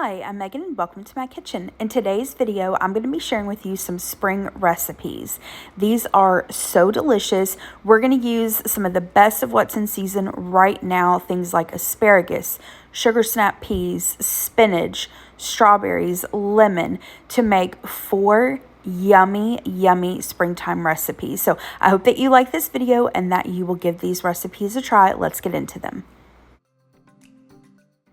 Hi, I'm Megan and welcome to my kitchen. In today's video, I'm going to be sharing with you some spring recipes. These are so delicious. We're going to use some of the best of what's in season right now, things like asparagus, sugar snap peas, spinach, strawberries, lemon, to make 4 yummy springtime recipes. So I hope that you like this video and that you will give these recipes a try. Let's get into them.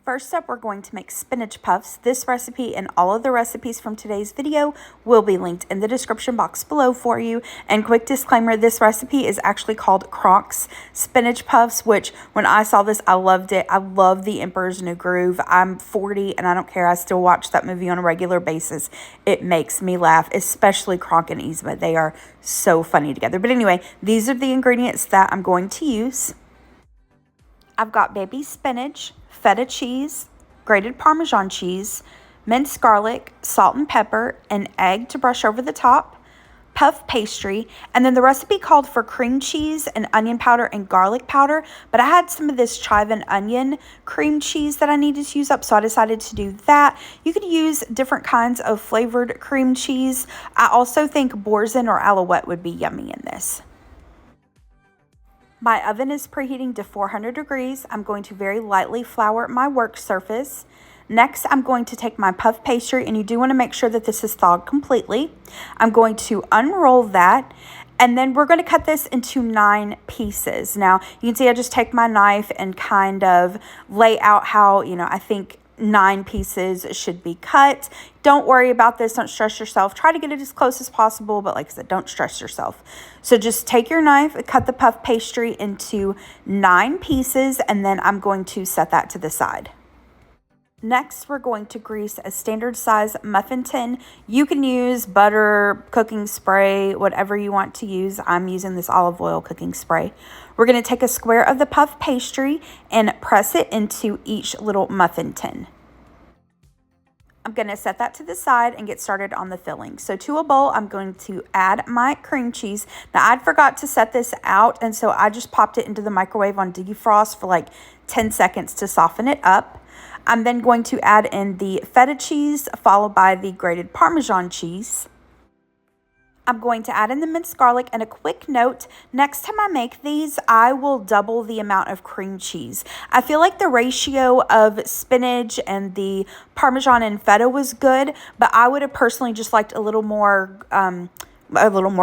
First up, we're going to make spinach puffs. This recipe and all of the recipes from today's video will be linked in the description box below for you. And quick disclaimer, this recipe is actually called Croc's Spinach Puffs, which when I saw this, I loved it. I love The Emperor's New Groove. I'm 40 and I don't care. I still watch that movie on a regular basis. It makes me laugh, especially Croc and Yzma. They are so funny together. But anyway, these are the ingredients that I'm going to use. I've got baby spinach, feta cheese, grated Parmesan cheese, minced garlic, salt and pepper, an egg to brush over the top, puff pastry, and then the recipe called for cream cheese and onion powder and garlic powder, but I had some of this chive and onion cream cheese that I needed to use up, so I decided to do that. You could use different kinds of flavored cream cheese. I also think Boursin or Alouette would be yummy in this. My oven is preheating to 400 degrees. I'm going to very lightly flour my work surface. Next, I'm going to take my puff pastry, and you do want to make sure that this is thawed completely. I'm going to unroll that, and then we're going to cut this into 9 pieces. Now, you can see I just take my knife and kind of lay out how, I think 9 pieces should be cut. Don't worry about this. Don't stress yourself. Try to get it as close as possible, but like I said, don't stress yourself. So just take your knife, cut the puff pastry into 9 pieces, and then I'm going to set that to the side. Next, we're going to grease a standard size muffin tin. You can use butter, cooking spray, whatever you want to use. I'm using this olive oil cooking spray. We're going to take a square of the puff pastry and press it into each little muffin tin. I'm going to set that to the side and get started on the filling. So to a bowl, I'm going to add my cream cheese. Now, I forgot to set this out, and so I just popped it into the microwave on defrost for like 10 seconds to soften it up. I'm then going to add in the feta cheese, followed by the grated Parmesan cheese. I'm going to add in the minced garlic, and a quick note, next time I make these, I will double the amount of cream cheese. I feel like the ratio of spinach and the Parmesan and feta was good, but I would have personally just liked a little more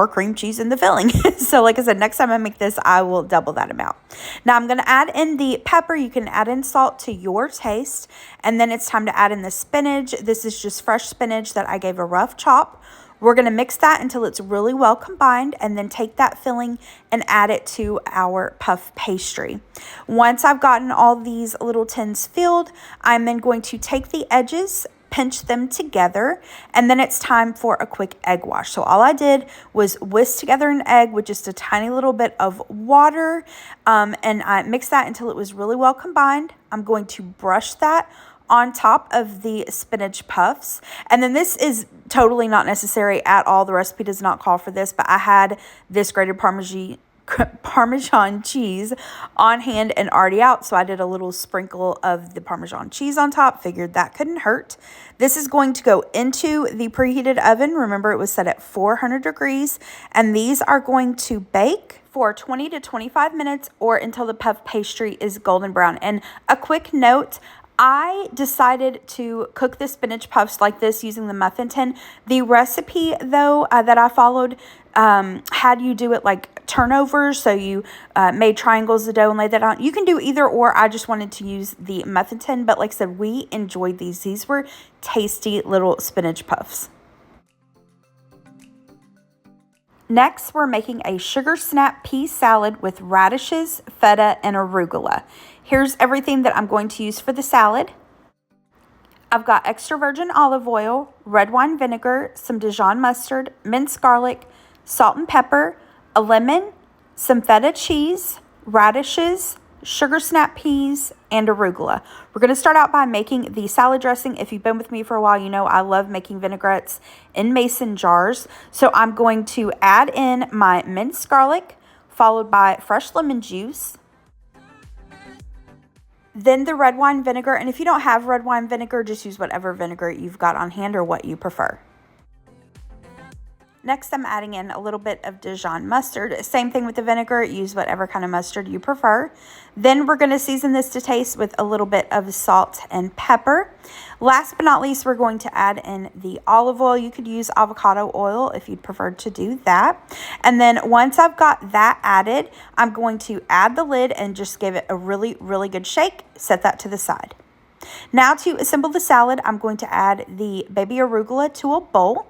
cream cheese in the filling. So like I said, next time I make this, I will double that amount. Now I'm going to add in the pepper. You can add in salt to your taste. And then it's time to add in the spinach. This is just fresh spinach that I gave a rough chop. We're going to mix that until it's really well combined, and then take that filling and add it to our puff pastry. Once I've gotten all these little tins filled, I'm then going to take the edges, pinch them together, and then it's time for a quick egg wash. So all I did was whisk together an egg with just a tiny little bit of water, and I mixed that until it was really well combined. I'm going to brush that on top of the spinach puffs, and then this is totally not necessary at all. The recipe does not call for this, but I had this grated Parmesan cheese on hand and already out, so I did a little sprinkle of the Parmesan cheese on top. Figured that couldn't hurt. This is going to go into the preheated oven. Remember, it was set at 400 degrees, and these are going to bake for 20 to 25 minutes or until the puff pastry is golden brown. And a quick note, I decided to cook the spinach puffs like this using the muffin tin. The recipe, though, that I followed had you do it like turnovers, so you made triangles of dough and laid that on. You can do either or. I just wanted to use the muffin tin, but like I said, we enjoyed these. These were tasty little spinach puffs. Next, we're making a sugar snap pea salad with radishes, feta, and arugula. Here's everything that I'm going to use for the salad. I've got extra virgin olive oil, red wine vinegar, some Dijon mustard, minced garlic, salt and pepper, a lemon, some feta cheese, radishes, sugar snap peas, and arugula. We're going to start out by making the salad dressing. If you've been with me for a while, you know I love making vinaigrettes in mason jars. So I'm going to add in my minced garlic, followed by fresh lemon juice, then the red wine vinegar. And if you don't have red wine vinegar, just use whatever vinegar you've got on hand or what you prefer. Next, I'm adding in a little bit of Dijon mustard. Same thing with the vinegar. Use whatever kind of mustard you prefer. Then we're going to season this to taste with a little bit of salt and pepper. Last but not least, we're going to add in the olive oil. You could use avocado oil if you'd prefer to do that. And then once I've got that added, I'm going to add the lid and just give it a really, really good shake. Set that to the side. Now to assemble the salad, I'm going to add the baby arugula to a bowl.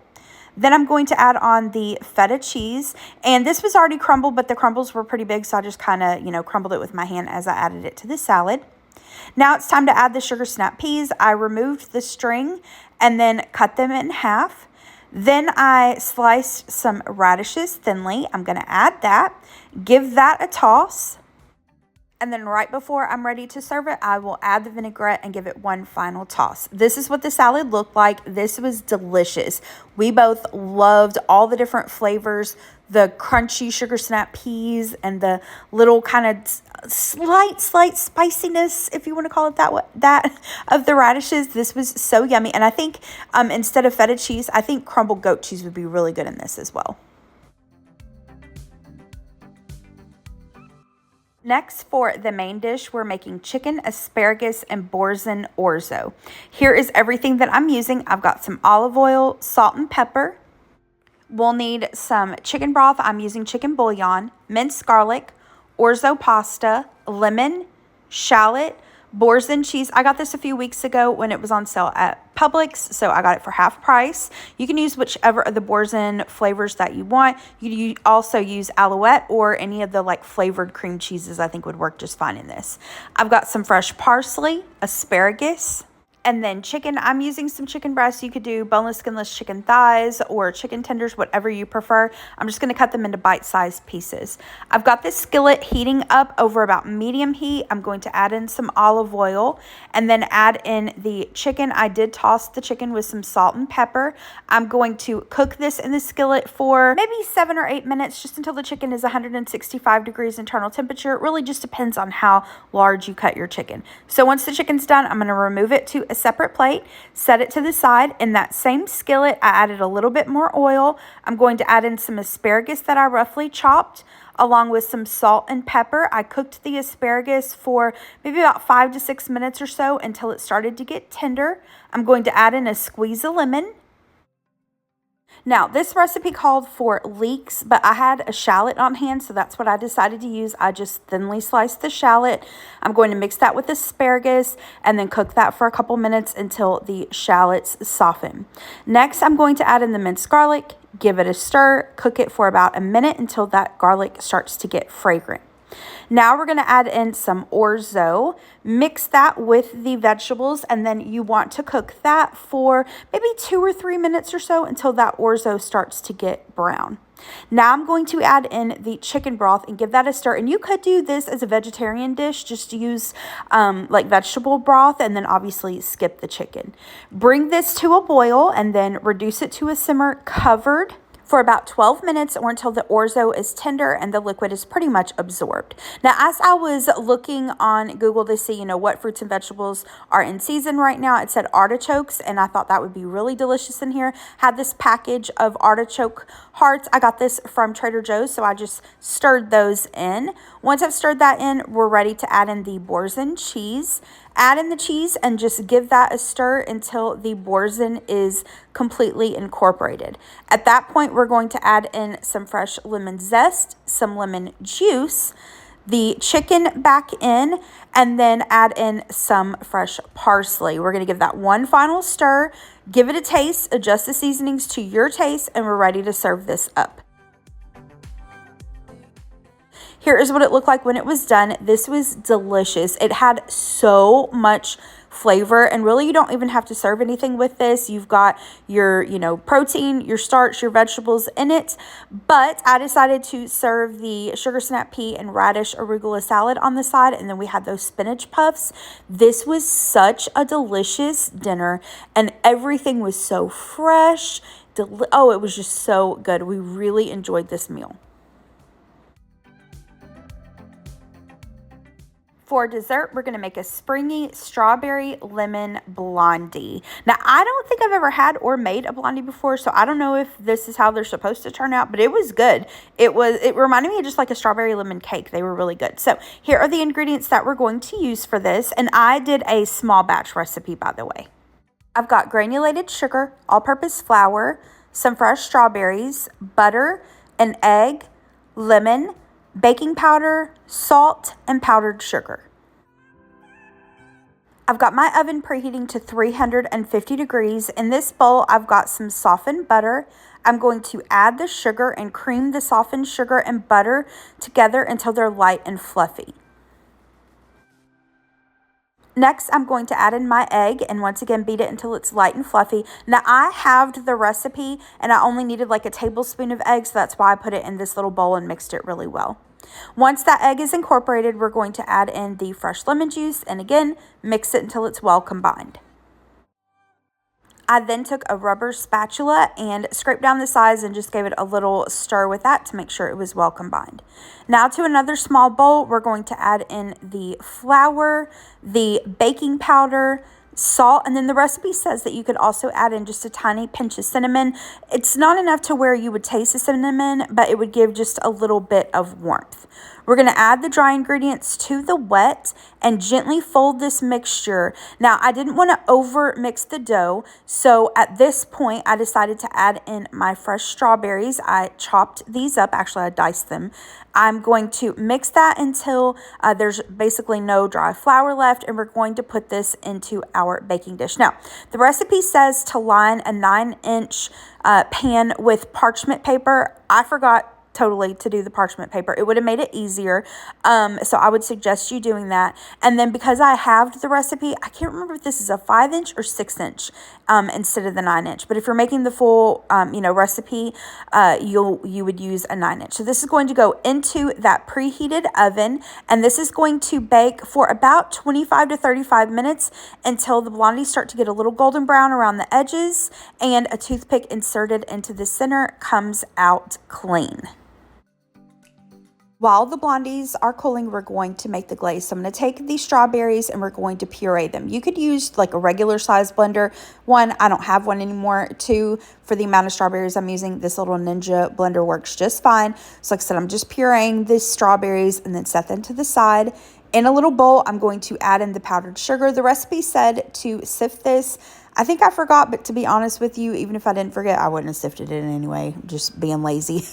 Then I'm going to add on the feta cheese, and this was already crumbled, but the crumbles were pretty big, so I just kind of, crumbled it with my hand as I added it to the salad. Now it's time to add the sugar snap peas. I removed the string and then cut them in half. Then I sliced some radishes thinly. I'm going to add that, give that a toss. And then right before I'm ready to serve it, I will add the vinaigrette and give it one final toss. This is what the salad looked like. This was delicious. We both loved all the different flavors, the crunchy sugar snap peas and the little kind of slight spiciness, if you want to call it that of the radishes. This was so yummy. And I think instead of feta cheese, I think crumbled goat cheese would be really good in this as well. Next, for the main dish, we're making chicken, asparagus, and Boursin Orzo. Here is everything that I'm using. I've got some olive oil, salt and pepper. We'll need some chicken broth. I'm using chicken bouillon, minced garlic, Orzo pasta, lemon, shallot, Boursin cheese. I got this a few weeks ago when it was on sale at Publix, so I got it for half price. You can use whichever of the Boursin flavors that you want. You also use Alouette or any of the flavored cream cheeses I think would work just fine in this. I've got some fresh parsley, asparagus, and then chicken. I'm using some chicken breasts. You could do boneless, skinless chicken thighs or chicken tenders, whatever you prefer. I'm just going to cut them into bite-sized pieces. I've got this skillet heating up over about medium heat. I'm going to add in some olive oil and then add in the chicken. I did toss the chicken with some salt and pepper. I'm going to cook this in the skillet for maybe 7 or 8 minutes, just until the chicken is 165 degrees internal temperature. It really just depends on how large you cut your chicken. So once the chicken's done, I'm going to remove it to a separate plate, set it to the side. In that same skillet, I added a little bit more oil. I'm going to add in some asparagus that I roughly chopped, along with some salt and pepper. I cooked the asparagus for maybe about 5 to 6 minutes or so until it started to get tender. I'm going to add in a squeeze of lemon. Now, this recipe called for leeks, but I had a shallot on hand, so that's what I decided to use. I just thinly sliced the shallot. I'm going to mix that with asparagus and then cook that for a couple minutes until the shallots soften. Next, I'm going to add in the minced garlic, give it a stir, cook it for about a minute until that garlic starts to get fragrant. Now we're going to add in some orzo, mix that with the vegetables, and then you want to cook that for maybe 2 or 3 minutes or so until that orzo starts to get brown. Now I'm going to add in the chicken broth and give that a stir. And you could do this as a vegetarian dish, just use vegetable broth and then obviously skip the chicken. Bring this to a boil and then reduce it to a simmer covered for about 12 minutes or until the orzo is tender and the liquid is pretty much absorbed. Now, as I was looking on Google to see, what fruits and vegetables are in season right now, it said artichokes, and I thought that would be really delicious in here. Had this package of artichoke hearts. I got this from Trader Joe's, so I just stirred those in. Once I've stirred that in, we're ready to add in the Boursin cheese. Add in the cheese and just give that a stir until the Boursin is completely incorporated. At that point, we're going to add in some fresh lemon zest, some lemon juice, the chicken back in, and then add in some fresh parsley. We're going to give that one final stir, give it a taste, adjust the seasonings to your taste, and we're ready to serve this up. Here is what it looked like when it was done. This was delicious. It had so much flavor, and really you don't even have to serve anything with this. You've got your, protein, your starch, your vegetables in it. But I decided to serve the sugar snap pea and radish arugula salad on the side, and then we had those spinach puffs. This was such a delicious dinner, and everything was so fresh. It was just so good. We really enjoyed this meal. For dessert, we're going to make a springy strawberry lemon blondie. Now, I don't think I've ever had or made a blondie before, so I don't know if this is how they're supposed to turn out, but it was good. It reminded me of just like a strawberry lemon cake. They were really good. So here are the ingredients that we're going to use for this, and I did a small batch recipe, by the way. I've got granulated sugar, all-purpose flour, some fresh strawberries, butter, an egg, lemon, baking powder, salt, and powdered sugar. I've got my oven preheating to 350 degrees. In this bowl, I've got some softened butter. I'm going to add the sugar and cream the softened sugar and butter together until they're light and fluffy. Next, I'm going to add in my egg and once again beat it until it's light and fluffy. Now, I halved the recipe and I only needed like a tablespoon of egg, so that's why I put it in this little bowl and mixed it really well. Once that egg is incorporated, we're going to add in the fresh lemon juice and again, mix it until it's well combined. I then took a rubber spatula and scraped down the sides and just gave it a little stir with that to make sure it was well combined. Now to another small bowl, we're going to add in the flour, the baking powder, salt, and then the recipe says that you could also add in just a tiny pinch of cinnamon. It's not enough to where you would taste the cinnamon, but it would give just a little bit of warmth. We're going to add the dry ingredients to the wet and gently fold this mixture. Now, I didn't want to over mix the dough, so at this point, I decided to add in my fresh strawberries. I chopped these up. Actually, I diced them. I'm going to mix that until there's basically no dry flour left, and we're going to put this into our baking dish. Now, the recipe says to line a 9-inch pan with parchment paper. I forgot totally to do the parchment paper. It would have made it easier. So I would suggest you doing that. And then because I halved the recipe, I can't remember if this is a 5-inch or 6-inch instead of the 9-inch. But if you're making the full, recipe, you would use a 9-inch. So this is going to go into that preheated oven, and this is going to bake for about 25 to 35 minutes until the blondies start to get a little golden brown around the edges and a toothpick inserted into the center comes out clean. While the blondies are cooling, we're going to make the glaze. So I'm going to take these strawberries and we're going to puree them. You could use like a regular size blender. 1, I don't have one anymore. 2, for the amount of strawberries I'm using, this little Ninja blender works just fine. So like I said, I'm just pureeing the strawberries and then set them to the side. In a little bowl, I'm going to add in the powdered sugar. The recipe said to sift this. I think I forgot, but to be honest with you, even if I didn't forget, I wouldn't have sifted it anyway, just being lazy.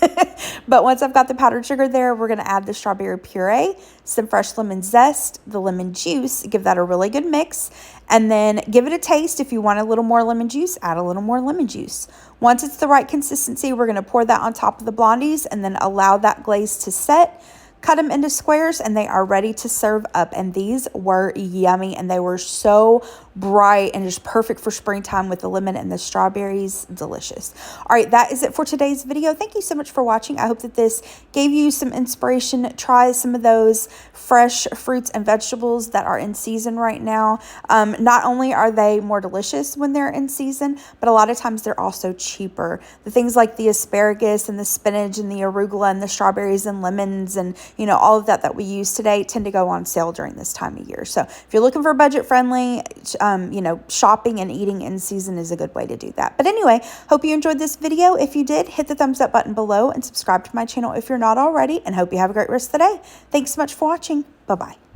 But once I've got the powdered sugar there, we're going to add the strawberry puree, some fresh lemon zest, the lemon juice, give that a really good mix, and then give it a taste. If you want a little more lemon juice, add a little more lemon juice. Once it's the right consistency, we're going to pour that on top of the blondies and then allow that glaze to set. Cut them into squares and they are ready to serve up. And these were yummy and they were so bright and just perfect for springtime with the lemon and the strawberries. Delicious. All right, that is it for today's video. Thank you so much for watching. I hope that this gave you some inspiration. Try some of those fresh fruits and vegetables that are in season right now. Not only are they more delicious when they're in season, but a lot of times they're also cheaper. The things like the asparagus and the spinach and the arugula and the strawberries and lemons and all of that we use today tend to go on sale during this time of year. So if you're looking for budget friendly, shopping and eating in season is a good way to do that. But anyway, hope you enjoyed this video. If you did, hit the thumbs up button below and subscribe to my channel if you're not already, and hope you have a great rest of the day. Thanks so much for watching. Bye-bye.